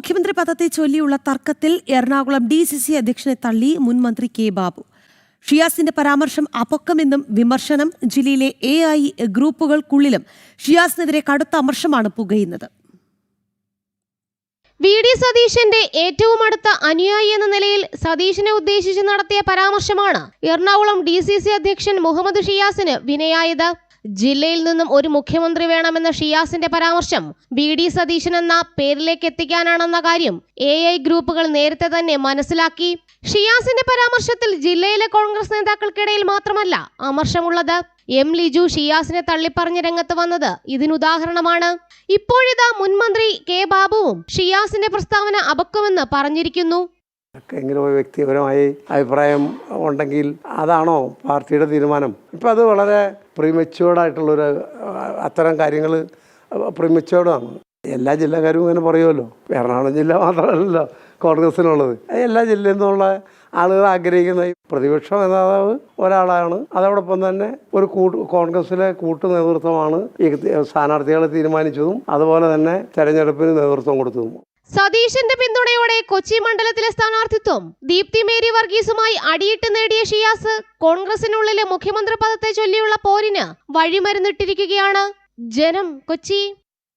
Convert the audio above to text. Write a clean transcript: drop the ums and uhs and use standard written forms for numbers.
മുഖ്യമന്ത്രി പദത്തെ ചൊല്ലിയുള്ള തർക്കത്തിൽ എറണാകുളം DCC അധ്യക്ഷനെ തള്ളി മുൻ മന്ത്രി കെ ബാബു. ഷിയാസിന്റെ പരാമർശം അപക്വമെന്നും വിമർശനം. ജില്ലയിലെ AI ഗ്രൂപ്പുകൾക്കുള്ളിലും ഷിയാസിനെതിരെ കടുത്ത അമർഷമാണ് പുകയുന്നത്. VD സതീശന്റെ ഏറ്റവും അടുത്ത അനുയായി എന്ന നിലയിൽ സതീശനെ ഉദ്ദേശിച്ച് നടത്തിയ പരാമർശമാണ് എറണാകുളം DCC അധ്യക്ഷൻ മുഹമ്മദ് ഷിയാസിന് വിനയായത്. ജില്ലയിൽ നിന്നും ഒരു മുഖ്യമന്ത്രി വേണമെന്ന ഷിയാസിന്റെ പരാമർശം VD സതീശൻ എന്ന പേരിലേക്ക് എത്തിക്കാനാണെന്ന കാര്യം AI ഗ്രൂപ്പുകൾ നേരത്തെ തന്നെ മനസ്സിലാക്കി. ഷിയാസിന്റെ പരാമർശത്തിൽ ജില്ലയിലെ കോൺഗ്രസ് നേതാക്കൾക്കിടയിൽ മാത്രമല്ല അമർഷമുള്ളത്. M. ലിജു ഷിയാസിനെ തള്ളിപ്പറഞ്ഞ് രംഗത്ത് വന്നത് ഇതിനുദാഹരണമാണ്. ഇപ്പോഴിതാ മുൻമന്ത്രി കെ ബാബുവും ഷിയാസിന്റെ പ്രസ്താവന അപക്വമെന്ന് പറഞ്ഞിരിക്കുന്നു. വ്യക്തിപരമായി അഭിപ്രായം ഉണ്ടെങ്കിൽ അതാണോ പാർട്ടിയുടെ തീരുമാനം? ഇപ്പം അത് വളരെ പ്രീമച്യൂർഡായിട്ടുള്ളൊരു അത്തരം കാര്യങ്ങൾ പ്രീമച്യൂർഡാണ്. എല്ലാ ജില്ലക്കാരും ഇങ്ങനെ പറയുമല്ലോ. എറണാകുളം ജില്ല മാത്രമല്ലല്ലോ കോൺഗ്രസിനുള്ളത്. എല്ലാ ജില്ലയിൽ നിന്നുള്ള ആളുകൾ ആഗ്രഹിക്കുന്ന പ്രതിപക്ഷ നേതാവ് ഒരാളാണ്. അതോടൊപ്പം തന്നെ ഒരു കോൺഗ്രസിലെ കൂട്ടു നേതൃത്വമാണ് ഈ സ്ഥാനാർത്ഥികളെ തീരുമാനിച്ചതും അതുപോലെ തന്നെ തെരഞ്ഞെടുപ്പിന് നേതൃത്വം കൊടുത്തതും. സതീശന്റെ പിന്തുണയോടെ കൊച്ചി മണ്ഡലത്തിലെ സ്ഥാനാർത്ഥിത്വം ദീപ്തി മേരി വർഗീസുമായി അടിയിട്ട് നേടിയ ഷിയാസ് കോൺഗ്രസിനുള്ളിലെ മുഖ്യമന്ത്രി പദത്തെ ചൊല്ലിയുള്ള പോരിന് വഴിമരുന്നിട്ടിരിക്കുകയാണ്. ജനം, കൊച്ചി.